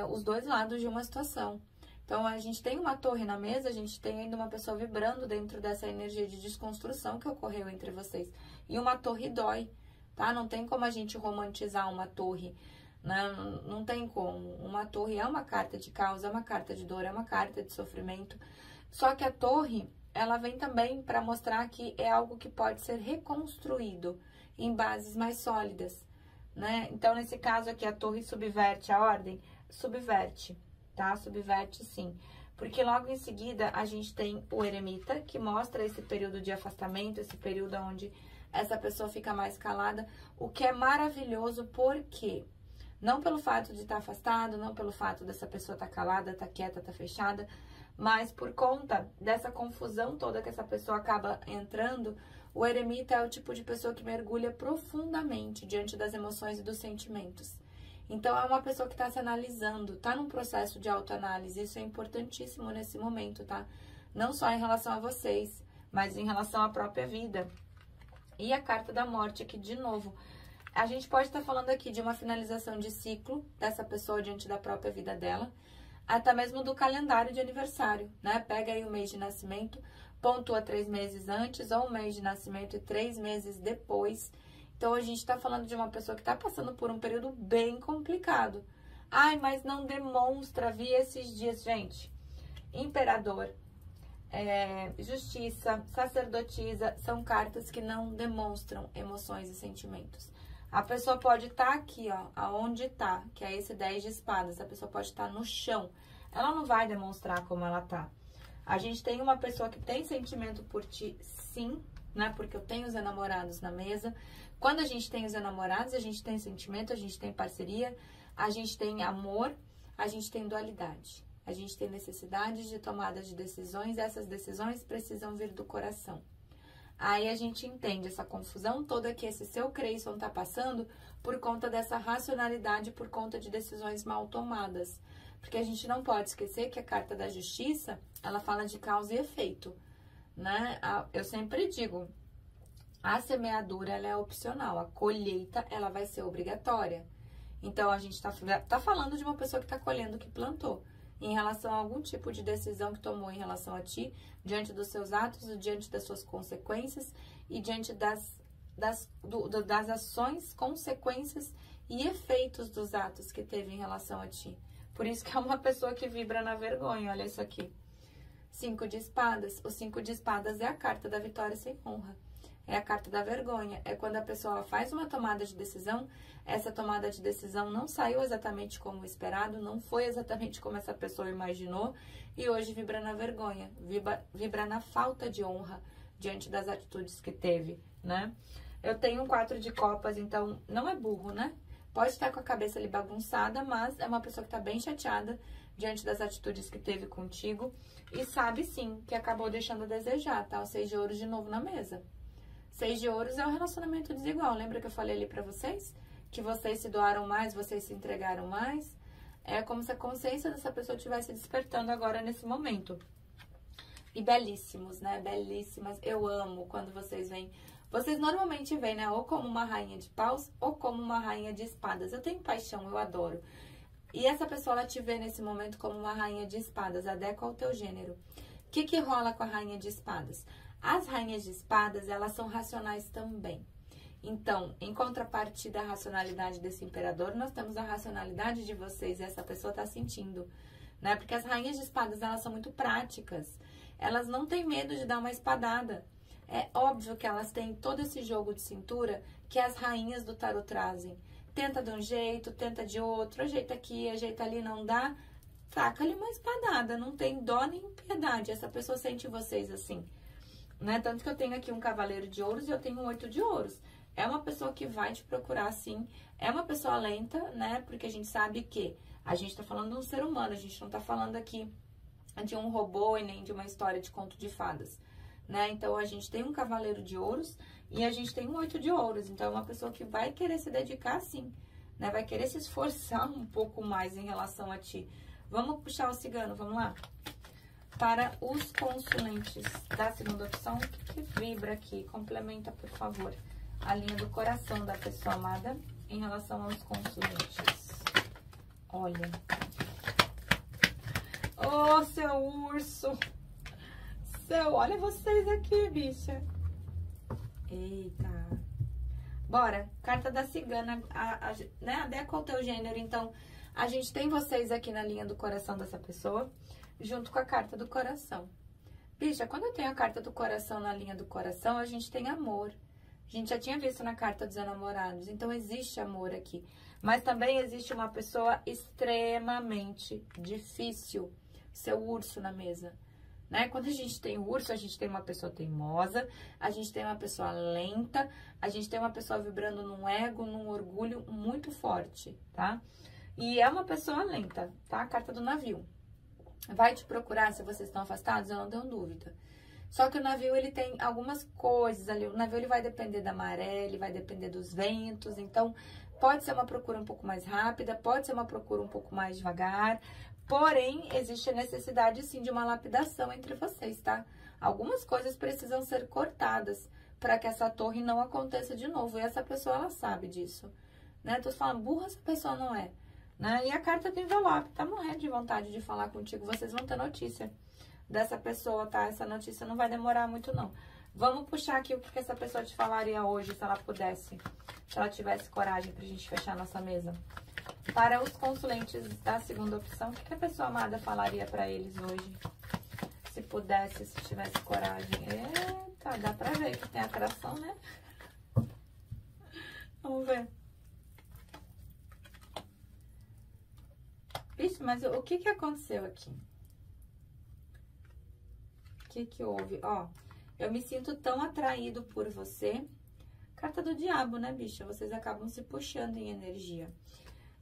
os dois lados de uma situação. Então, a gente tem uma torre na mesa, a gente tem ainda uma pessoa vibrando dentro dessa energia de desconstrução que ocorreu entre vocês. E uma torre dói, tá? Não tem como a gente romantizar uma torre, né? Não tem como. Uma torre é uma carta de causa, é uma carta de dor, é uma carta de sofrimento. Só que a torre, ela vem também para mostrar que é algo que pode ser reconstruído em bases mais sólidas, né? Então, nesse caso aqui, a torre subverte a ordem? Subverte, tá? Subverte sim. Porque logo em seguida, a gente tem o eremita, que mostra esse período de afastamento, esse período onde essa pessoa fica mais calada, o que é maravilhoso, porque não pelo fato de estar afastado, não pelo fato dessa pessoa estar calada, estar quieta, estar fechada, mas por conta dessa confusão toda que essa pessoa acaba entrando, o eremita é o tipo de pessoa que mergulha profundamente diante das emoções e dos sentimentos. Então, é uma pessoa que tá se analisando, tá num processo de autoanálise. Isso é importantíssimo nesse momento, tá? Não só em relação a vocês, mas em relação à própria vida. E a carta da morte aqui, de novo. A gente pode estar falando aqui de uma finalização de ciclo dessa pessoa diante da própria vida dela, até mesmo do calendário de aniversário, né? Pega aí o mês de nascimento, pontua 3 meses antes, ou o mês de nascimento e 3 meses depois. Então, a gente tá falando de uma pessoa que tá passando por um período bem complicado. Ai, mas não demonstra, vi esses dias, gente. Imperador, justiça, sacerdotisa, são cartas que não demonstram emoções e sentimentos. A pessoa pode estar aqui, ó, aonde tá, que é esse 10 de espadas. A pessoa pode estar no chão. Ela não vai demonstrar como ela tá. A gente tem uma pessoa que tem sentimento por ti, sim, né? Porque eu tenho os enamorados na mesa. Quando a gente tem os enamorados, a gente tem sentimento, a gente tem parceria, a gente tem amor, a gente tem dualidade. A gente tem necessidade de tomada de decisões, e essas decisões precisam vir do coração. Aí a gente entende essa confusão toda que esse seu Creyson tá passando por conta dessa racionalidade, por conta de decisões mal tomadas. Porque a gente não pode esquecer que a carta da justiça, ela fala de causa e efeito, né? Eu sempre digo, a semeadura, ela é opcional, a colheita, ela vai ser obrigatória. Então, a gente tá falando de uma pessoa que tá colhendo o que plantou, em relação a algum tipo de decisão que tomou em relação a ti, diante dos seus atos, diante das suas consequências e diante das ações, consequências e efeitos dos atos que teve em relação a ti. Por isso que é uma pessoa que vibra na vergonha, olha isso aqui. 5 de espadas. O 5 de espadas é a carta da vitória sem honra. É a carta da vergonha. É quando a pessoa faz uma tomada de decisão, essa tomada de decisão não saiu exatamente como esperado, não foi exatamente como essa pessoa imaginou, e hoje vibra na vergonha, vibra na falta de honra diante das atitudes que teve, né? Eu tenho um 4 de copas, então não é burro, né? Pode estar com a cabeça ali bagunçada, mas é uma pessoa que tá bem chateada diante das atitudes que teve contigo e sabe sim que acabou deixando a desejar, tá? O 6 de ouros de novo na mesa. 6 de ouros é um relacionamento desigual. Lembra que eu falei ali pra vocês? Que vocês se doaram mais, vocês se entregaram mais. É como se a consciência dessa pessoa estivesse despertando agora nesse momento. E belíssimos, né? Belíssimas. Eu amo quando vocês vêm. Vocês normalmente vêm, né? Ou como uma rainha de paus ou como uma rainha de espadas. Eu tenho paixão, eu adoro. E essa pessoa, ela te vê nesse momento como uma rainha de espadas. Adequa ao teu gênero. O que que rola com a rainha de espadas? As rainhas de espadas, elas são racionais também. Então, em contrapartida à racionalidade desse imperador, nós temos a racionalidade de vocês, e essa pessoa tá sentindo, né? Porque as rainhas de espadas, elas são muito práticas. Elas não têm medo de dar uma espadada. É óbvio que elas têm todo esse jogo de cintura que as rainhas do tarot trazem. Tenta de um jeito, tenta de outro, ajeita aqui, ajeita ali, não dá. Taca-lhe uma espadada, não tem dó nem piedade. Essa pessoa sente vocês assim. Né? Tanto que eu tenho aqui um cavaleiro de ouros e eu tenho um 8 de ouros. É uma pessoa que vai te procurar, sim. É uma pessoa lenta, né? Porque a gente sabe que a gente tá falando de um ser humano. A gente não tá falando aqui de um robô e nem de uma história de conto de fadas, né? Então, a gente tem um cavaleiro de ouros e a gente tem um 8 de ouros. Então, é uma pessoa que vai querer se dedicar, sim, né? Vai querer se esforçar um pouco mais em relação a ti. Vamos puxar o cigano, vamos lá? Para os consulentes da segunda opção, que vibra aqui. Complementa, por favor, a linha do coração da pessoa amada em relação aos consulentes. Olha. Ô, seu urso. Olha vocês aqui, bicha. Eita. Bora. Carta da cigana, né? Adequa ao teu gênero. Então, a gente tem vocês aqui na linha do coração dessa pessoa, junto com a carta do coração. Bicha, quando eu tenho a carta do coração na linha do coração, a gente tem amor. A gente já tinha visto na carta dos enamorados, então existe amor aqui. Mas também existe uma pessoa extremamente difícil, seu urso na mesa, né? Quando a gente tem o urso, a gente tem uma pessoa teimosa, a gente tem uma pessoa lenta, a gente tem uma pessoa vibrando num ego, num orgulho muito forte, tá? E é uma pessoa lenta, tá? A carta do navio. Vai te procurar se vocês estão afastados, eu não tenho dúvida. Só que o navio, ele tem algumas coisas ali. O navio, ele vai depender da maré, ele vai depender dos ventos. Então, pode ser uma procura um pouco mais rápida, pode ser uma procura um pouco mais devagar. Porém, existe a necessidade, sim, de uma lapidação entre vocês, tá? Algumas coisas precisam ser cortadas para que essa torre não aconteça de novo. E essa pessoa, ela sabe disso, né? Tô falando, burra essa pessoa não é, né? E a carta do envelope, tá morrendo de vontade de falar contigo. Vocês vão ter notícia dessa pessoa, tá? Essa notícia não vai demorar muito, não. Vamos puxar aqui o que essa pessoa te falaria hoje, se ela pudesse, se ela tivesse coragem pra gente fechar a nossa mesa. Para os consulentes da segunda opção, o que a pessoa amada falaria pra eles hoje? Se pudesse, se tivesse coragem. Eita, dá pra ver que tem atração, né? Vamos ver. Vixe, mas o que aconteceu aqui? O que houve? Ó, eu me sinto tão atraído por você. Carta do diabo, né, bicha? Vocês acabam se puxando em energia.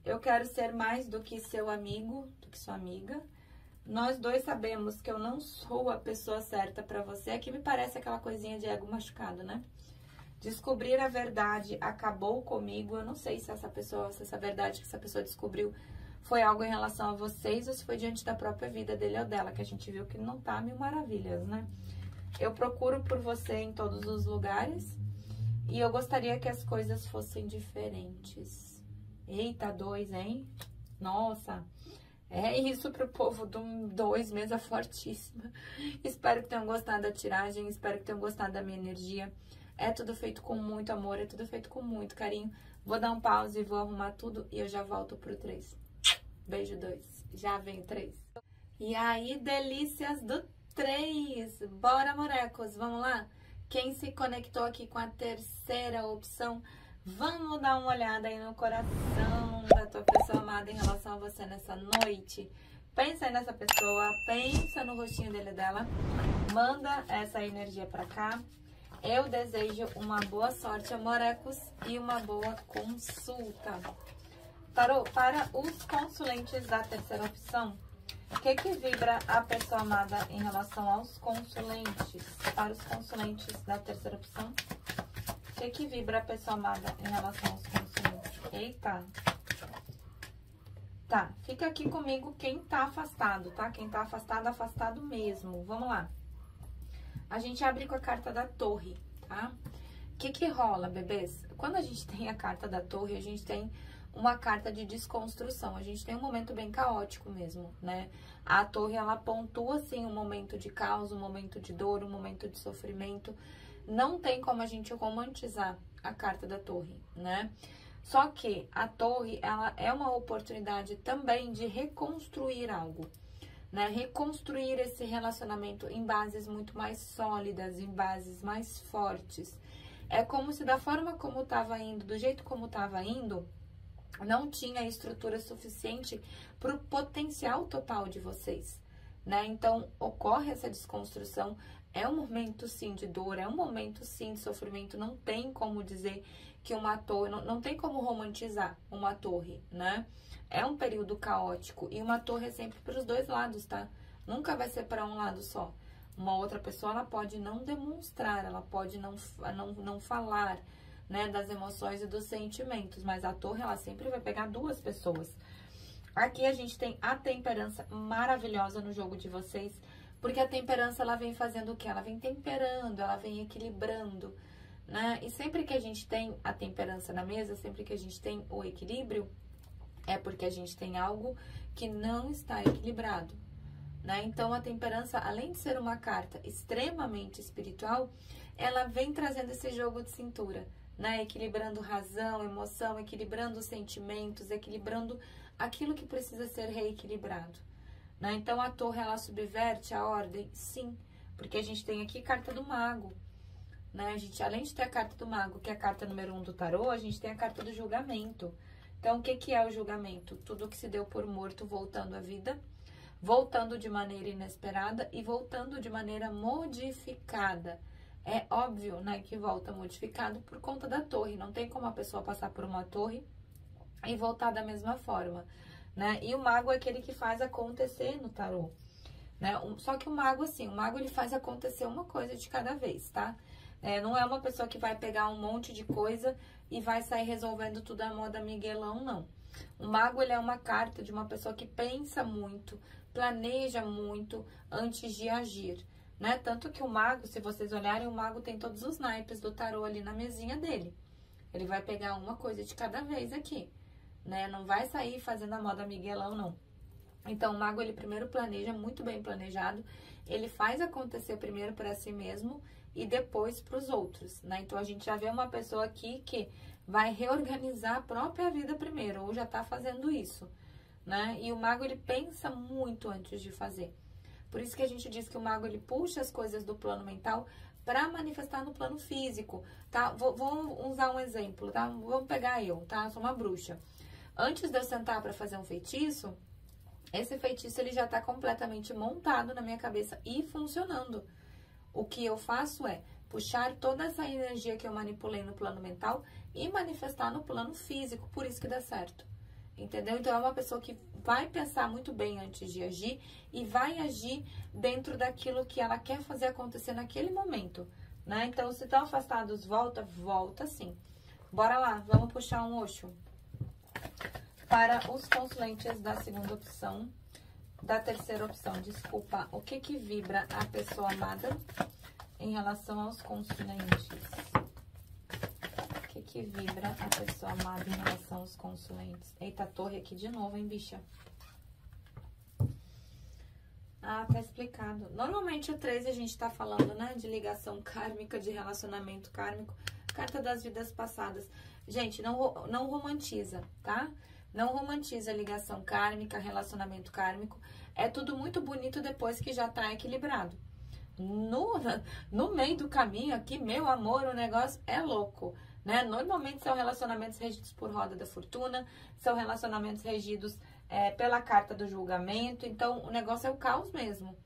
Eu quero ser mais do que seu amigo, do que sua amiga. Nós dois sabemos que eu não sou a pessoa certa pra você. Aqui me parece aquela coisinha de ego machucado, né? Descobrir a verdade acabou comigo. Eu não sei se essa pessoa, se essa verdade que essa pessoa descobriu foi algo em relação a vocês ou se foi diante da própria vida dele ou dela, que a gente viu que não tá mil maravilhas, né? Eu procuro por você em todos os lugares e eu gostaria que as coisas fossem diferentes. Eita, 2, hein? Nossa, é isso pro povo do 2, mesa fortíssima. Espero que tenham gostado da tiragem, espero que tenham gostado da minha energia. É tudo feito com muito amor, é tudo feito com muito carinho. Vou dar um pause e vou arrumar tudo e eu já volto pro 3. Beijo 2, já vem 3. E aí, delícias do 3. Bora, morecos, vamos lá? Quem se conectou aqui com a terceira opção, vamos dar uma olhada aí no coração da tua pessoa amada em relação a você nessa noite. Pensa aí nessa pessoa, pensa no rostinho dele dela, manda essa energia pra cá. Eu desejo uma boa sorte, amorecos, e uma boa consulta. Tarô, para os consulentes da terceira opção, o que vibra a pessoa amada em relação aos consulentes? Para os consulentes da terceira opção, o que vibra a pessoa amada em relação aos consulentes? Eita! Tá, fica aqui comigo quem tá afastado, tá? Quem tá afastado, afastado mesmo. Vamos lá. A gente abre com a carta da torre, tá? O que rola, bebês? Quando a gente tem a carta da torre, a gente tem uma carta de desconstrução. A gente tem um momento bem caótico mesmo, né? A torre, ela pontua, assim, um momento de caos, um momento de dor, um momento de sofrimento. Não tem como a gente romantizar a carta da torre, né? Só que a torre, ela é uma oportunidade também de reconstruir algo, né? Reconstruir esse relacionamento em bases muito mais sólidas, em bases mais fortes. É como se da forma como estava indo, do jeito como estava indo, não tinha estrutura suficiente para o potencial total de vocês, né? Então, ocorre essa desconstrução, é um momento sim de dor, é um momento sim de sofrimento, não tem como dizer que uma torre, não tem como romantizar uma torre, né? É um período caótico e uma torre é sempre para os dois lados, tá? Nunca vai ser para um lado só. Uma outra pessoa, ela pode não demonstrar, ela pode não falar, né, das emoções e dos sentimentos, mas a torre, ela sempre vai pegar duas pessoas. Aqui a gente tem a temperança maravilhosa no jogo de vocês, porque a temperança, ela vem fazendo o quê? Ela vem temperando, ela vem equilibrando, né? E sempre que a gente tem a temperança na mesa, sempre que a gente tem o equilíbrio, é porque a gente tem algo que não está equilibrado, né? Então, a temperança, além de ser uma carta extremamente espiritual, ela vem trazendo esse jogo de cintura, né? Equilibrando razão, emoção, equilibrando os sentimentos, equilibrando aquilo que precisa ser reequilibrado, né? Então, a torre, ela subverte a ordem? Sim, porque a gente tem aqui carta do mago, né? A gente, além de ter a carta do mago, que é a carta número 1 do tarô, a gente tem a carta do julgamento. Então, o que é o julgamento? Tudo que se deu por morto voltando à vida, voltando de maneira inesperada e voltando de maneira modificada. É óbvio, né, que volta modificado por conta da torre. Não tem como a pessoa passar por uma torre e voltar da mesma forma, né? E o mago é aquele que faz acontecer no tarô, né? Só que o mago, assim, o mago ele faz acontecer uma coisa de cada vez, tá? Não é uma pessoa que vai pegar um monte de coisa e vai sair resolvendo tudo à moda Miguelão, não. O mago, ele é uma carta de uma pessoa que pensa muito, planeja muito antes de agir, né? Tanto que o mago, se vocês olharem, o mago tem todos os naipes do tarô ali na mesinha dele. Ele vai pegar uma coisa de cada vez aqui, né? Não vai sair fazendo a moda Miguelão, não. Então, o mago, ele primeiro planeja, muito bem planejado. Ele faz acontecer primeiro para si mesmo e depois para os outros, né? Então, a gente já vê uma pessoa aqui que vai reorganizar a própria vida primeiro, ou já tá fazendo isso, né? E o mago, ele pensa muito antes de fazer. Por isso que a gente diz que o mago, ele puxa as coisas do plano mental para manifestar no plano físico, tá? Vou usar um exemplo, tá? Vamos pegar eu, tá? Eu sou uma bruxa. Antes de eu sentar para fazer um feitiço, esse feitiço, ele já tá completamente montado na minha cabeça e funcionando. O que eu faço é puxar toda essa energia que eu manipulei no plano mental e manifestar no plano físico, por isso que dá certo. Entendeu? Então, é uma pessoa que vai pensar muito bem antes de agir e vai agir dentro daquilo que ela quer fazer acontecer naquele momento, né? Então, se estão afastados, volta sim. Bora lá, vamos puxar um Osho. Para os consulentes da segunda opção, da terceira opção, desculpa, o que vibra a pessoa amada em relação aos consulentes? O que vibra a pessoa amada em relação aos consulentes? Eita, torre aqui de novo, hein, bicha? Ah, tá explicado. Normalmente o 3 a gente tá falando, né, de ligação kármica, de relacionamento kármico, carta das vidas passadas. Gente, não romantiza, tá? Não romantiza ligação kármica, relacionamento kármico. É tudo muito bonito depois que já tá equilibrado. No meio do caminho aqui, meu amor, o negócio é louco, né? Normalmente são relacionamentos regidos por roda da fortuna, são relacionamentos regidos pela carta do julgamento. Então, o negócio é o caos mesmo,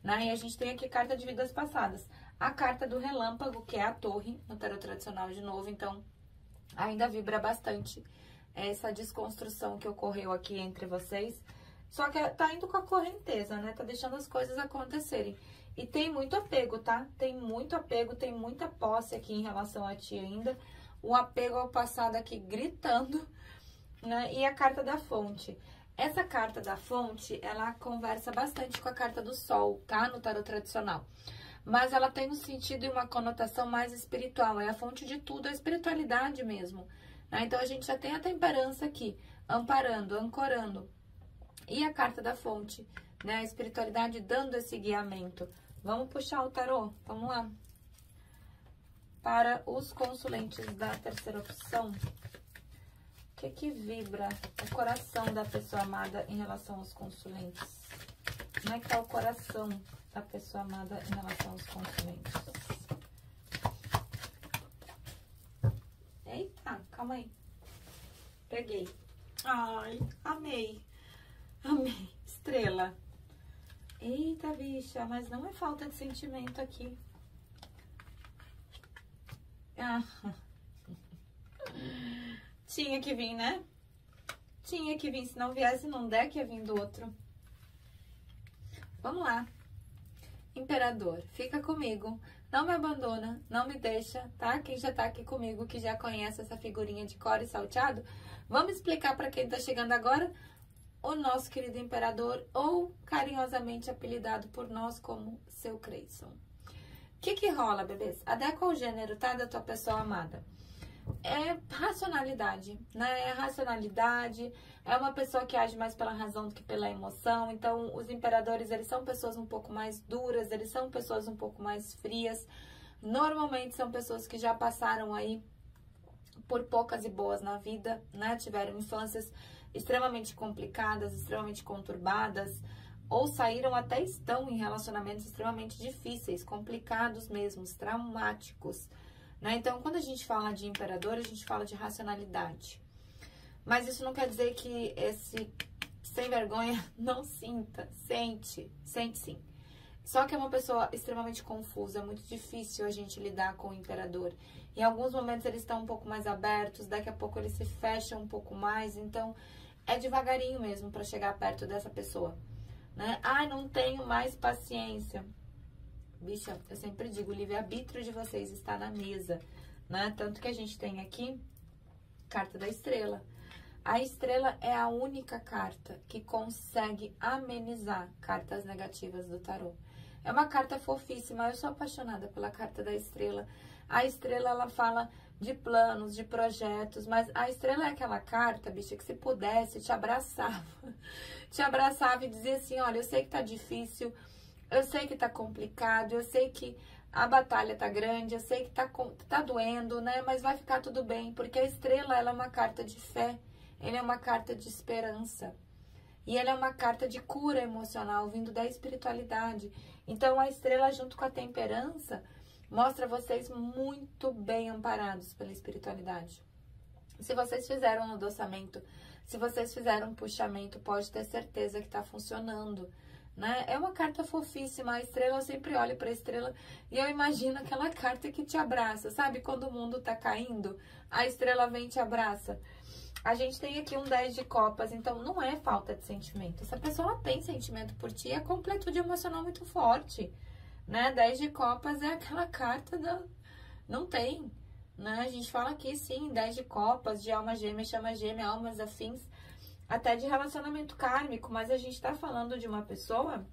né? E a gente tem aqui carta de vidas passadas. A carta do relâmpago, que é a torre, no tarot tradicional de novo. Então, ainda vibra bastante essa desconstrução que ocorreu aqui entre vocês. Só que tá indo com a correnteza, né? Tá deixando as coisas acontecerem. E tem muito apego, tá? Tem muito apego, tem muita posse aqui em relação a ti ainda. O apego ao passado aqui gritando, né? E a carta da fonte. Essa carta da fonte, ela conversa bastante com a carta do sol, tá? No tarot tradicional. Mas ela tem um sentido e uma conotação mais espiritual. É a fonte de tudo, a espiritualidade mesmo, né? Então, a gente já tem a temperança aqui, amparando, ancorando. E a carta da fonte, né? A espiritualidade dando esse guiamento. Vamos puxar o tarô? Vamos lá. Para os consulentes da terceira opção, o que vibra o coração da pessoa amada em relação aos consulentes? Como é que tá o coração da pessoa amada em relação aos consulentes? Eita, calma aí. Peguei. Ai, amei. Amei. Estrela. Eita, bicha, mas não é falta de sentimento aqui. Ah. Tinha que vir, né? Tinha que vir, se não viesse num deck, ia vir do outro. Vamos lá. Imperador, fica comigo. Não me abandona, não me deixa, tá? Quem já tá aqui comigo, que já conhece essa figurinha de core salteado, vamos explicar pra quem tá chegando agora o nosso querido imperador, ou carinhosamente apelidado por nós como seu Creyson. O que rola, bebês? Adequa ao gênero, tá? Da tua pessoa amada. É racionalidade, né? É racionalidade, é uma pessoa que age mais pela razão do que pela emoção. Então, os imperadores, eles são pessoas um pouco mais duras, eles são pessoas um pouco mais frias. Normalmente, são pessoas que já passaram aí por poucas e boas na vida, né? Tiveram infâncias extremamente complicadas, extremamente conturbadas, ou saíram até estão em relacionamentos extremamente difíceis, complicados mesmo, traumáticos, né? Então, quando a gente fala de imperador, a gente fala de racionalidade. Mas isso não quer dizer que esse sem vergonha não sinta, sente sim. Só que é uma pessoa extremamente confusa, é muito difícil a gente lidar com o imperador. Em alguns momentos eles estão um pouco mais abertos, daqui a pouco eles se fecham um pouco mais, então é devagarinho mesmo para chegar perto dessa pessoa. né? Ai, não tenho mais paciência. Bicha, eu sempre digo, o livre-arbítrio de vocês está na mesa, né? Tanto que a gente tem aqui carta da estrela. A estrela é a única carta que consegue amenizar cartas negativas do tarô. É uma carta fofíssima, eu sou apaixonada pela carta da estrela. A estrela, ela fala de planos, de projetos, mas a estrela é aquela carta, bicha, que se pudesse, te abraçava. Te abraçava e dizia assim, olha, eu sei que tá difícil, eu sei que tá complicado, eu sei que a batalha tá grande, eu sei que tá doendo, né? Mas vai ficar tudo bem, porque a estrela, ela é uma carta de fé, ela é uma carta de esperança. E ela é uma carta de cura emocional, vindo da espiritualidade. Então, a estrela, junto com a temperança, mostra vocês muito bem amparados pela espiritualidade. Se vocês fizeram um adoçamento, se vocês fizeram um puxamento, pode ter certeza que tá funcionando, né? É uma carta fofíssima. A estrela, eu sempre olho pra estrela e eu imagino aquela carta que te abraça. Sabe quando o mundo tá caindo? A estrela vem e te abraça. A gente tem aqui um 10 de copas, então não é falta de sentimento. Essa pessoa tem sentimento por ti, é completude emocional muito forte, né? 10 de copas é aquela carta da... Não tem, né? A gente fala aqui, sim, 10 de copas, de alma gêmea, chama gêmea, almas afins, até de relacionamento kármico, mas a gente tá falando de uma pessoa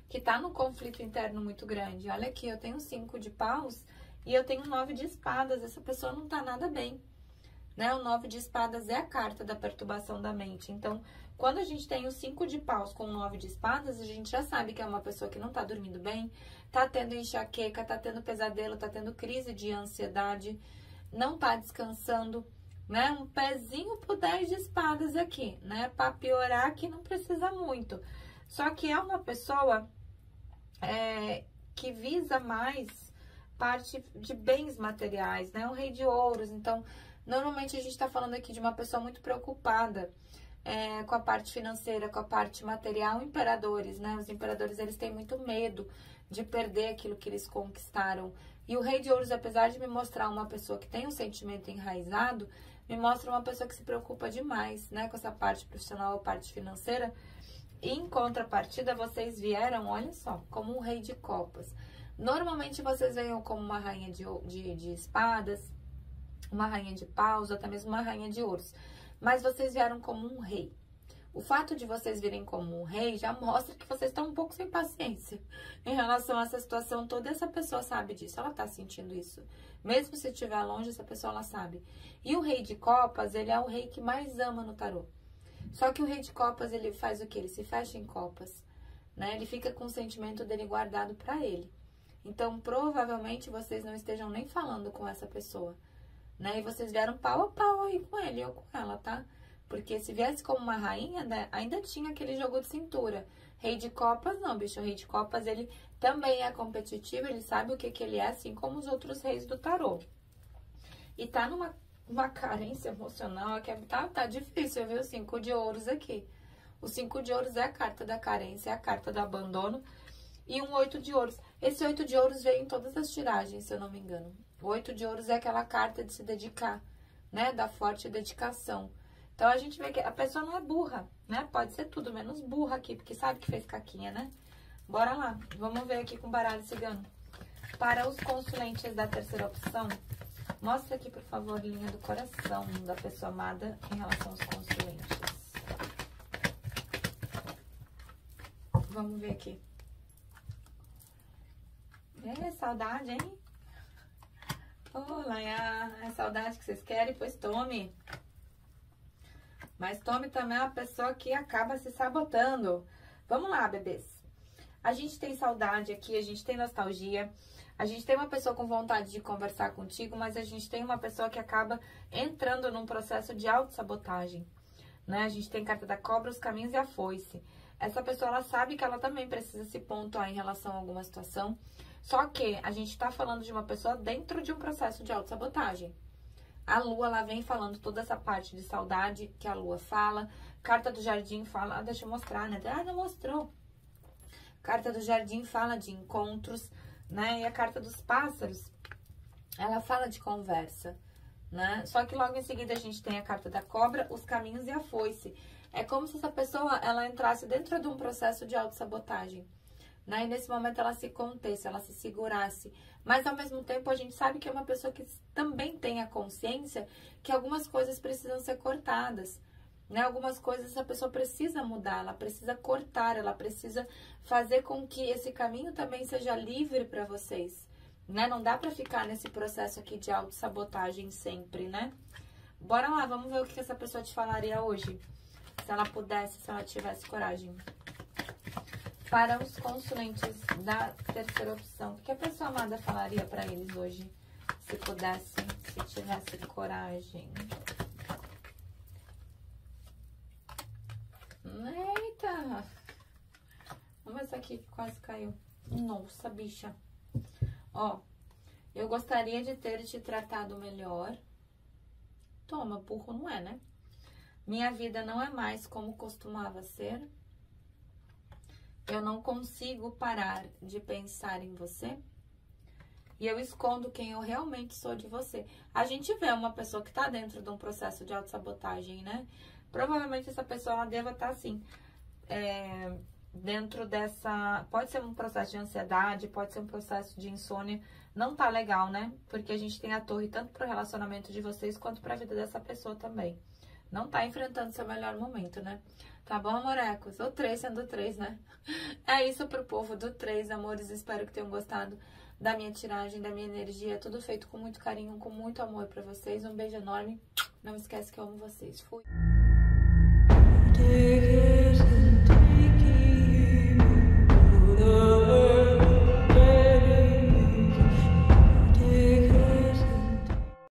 que tá num conflito interno muito grande. Olha aqui, eu tenho 5 de paus e eu tenho 9 de espadas, essa pessoa não tá nada bem. Né? O 9 de espadas é a carta da perturbação da mente. Então, quando a gente tem o 5 de paus com o 9 de espadas, a gente já sabe que é uma pessoa que não tá dormindo bem, tá tendo enxaqueca, tá tendo pesadelo, tá tendo crise de ansiedade, não tá descansando, né? Um pezinho pro 10 de espadas aqui, né? Pra piorar que não precisa muito. Só que é uma pessoa que visa mais parte de bens materiais, né? O rei de ouros, então... Normalmente a gente está falando aqui de uma pessoa muito preocupada com a parte financeira, com a parte material, imperadores, né? Os imperadores, eles têm muito medo de perder aquilo que eles conquistaram. E o rei de ouros, apesar de me mostrar uma pessoa que tem um sentimento enraizado, me mostra uma pessoa que se preocupa demais, né? Com essa parte profissional ou parte financeira. E em contrapartida, vocês vieram, olha só, como um rei de copas. Normalmente vocês venham como uma rainha de espadas, uma rainha de paus, ou até mesmo uma rainha de ouros. Mas vocês vieram como um rei. O fato de vocês virem como um rei já mostra que vocês estão um pouco sem paciência em relação a essa situação toda. Essa pessoa sabe disso, ela tá sentindo isso. Mesmo se estiver longe, essa pessoa, ela sabe. E o rei de copas, ele é o rei que mais ama no tarô. Só que o rei de copas, ele faz o quê? Ele se fecha em copas, né? Ele fica com o sentimento dele guardado pra ele. Então, provavelmente, vocês não estejam nem falando com essa pessoa, né? E vocês vieram pau a pau aí com ele ou com ela, tá? Porque se viesse como uma rainha, né, ainda tinha aquele jogo de cintura. Rei de copas, não, bicho. O rei de copas, ele também é competitivo, ele sabe o que ele é, assim como os outros reis do tarô. E tá numa carência emocional que tá difícil, viu? 5 de ouros aqui. O 5 de ouros é a carta da carência, é a carta do abandono. E um 8 de ouros. Esse 8 de ouros veio em todas as tiragens, se eu não me engano. O 8 de ouros é aquela carta de se dedicar, né? Da forte dedicação. Então, a gente vê que a pessoa não é burra, né? Pode ser tudo menos burra aqui, porque sabe que fez caquinha, né? Bora lá. Vamos ver aqui com o baralho cigano. Para os consulentes da terceira opção, mostra aqui, por favor, linha do coração da pessoa amada em relação aos consulentes. Vamos ver aqui. É saudade, hein? Olá, é saudade que vocês querem? Pois tome. Mas tome também uma pessoa que acaba se sabotando. Vamos lá, bebês. A gente tem saudade aqui, a gente tem nostalgia. A gente tem uma pessoa com vontade de conversar contigo, mas a gente tem uma pessoa que acaba entrando num processo de autossabotagem, né? A gente tem carta da cobra, os caminhos e a foice. Essa pessoa, ela sabe que ela também precisa se pontuar em relação a alguma situação. Só que a gente tá falando de uma pessoa dentro de um processo de autossabotagem. A lua, ela vem falando toda essa parte de saudade que a lua fala. Carta do jardim fala... deixa eu mostrar, né? Ah, não mostrou. Carta do jardim fala de encontros, né? E a carta dos pássaros, ela fala de conversa, né? Só que logo em seguida a gente tem a carta da cobra, os caminhos e a foice. É como se essa pessoa, ela entrasse dentro de um processo de autossabotagem, né? E nesse momento ela se contesse, ela se segurasse. Mas ao mesmo tempo a gente sabe que é uma pessoa que também tem a consciência que algumas coisas precisam ser cortadas, né? Algumas coisas essa pessoa precisa mudar, ela precisa cortar, ela precisa fazer com que esse caminho também seja livre para vocês, né? Não dá para ficar nesse processo aqui de autossabotagem sempre, né? Bora lá, vamos ver o que essa pessoa te falaria hoje. Se ela pudesse, se ela tivesse coragem. Para os consulentes da terceira opção, o que a pessoa amada falaria para eles hoje? Se pudesse, se tivesse coragem. Eita! Vamos ver se aqui quase caiu. Nossa, bicha. Ó, eu gostaria de ter te tratado melhor. Toma, burro não é, né? Minha vida não é mais como costumava ser. Eu não consigo parar de pensar em você. E eu escondo quem eu realmente sou de você. A gente vê uma pessoa que tá dentro de um processo de autossabotagem, né? Provavelmente essa pessoa, ela deva estar assim, dentro dessa... Pode ser um processo de ansiedade, pode ser um processo de insônia. Não tá legal, né? Porque a gente tem a torre tanto pro relacionamento de vocês, quanto pra vida dessa pessoa também. Não tá enfrentando seu melhor momento, né? Tá bom, amorecos? O 3 sendo 3, né? É isso pro povo do 3, amores. Espero que tenham gostado da minha tiragem, da minha energia. Tudo feito com muito carinho, com muito amor pra vocês. Um beijo enorme. Não esquece que eu amo vocês. Fui!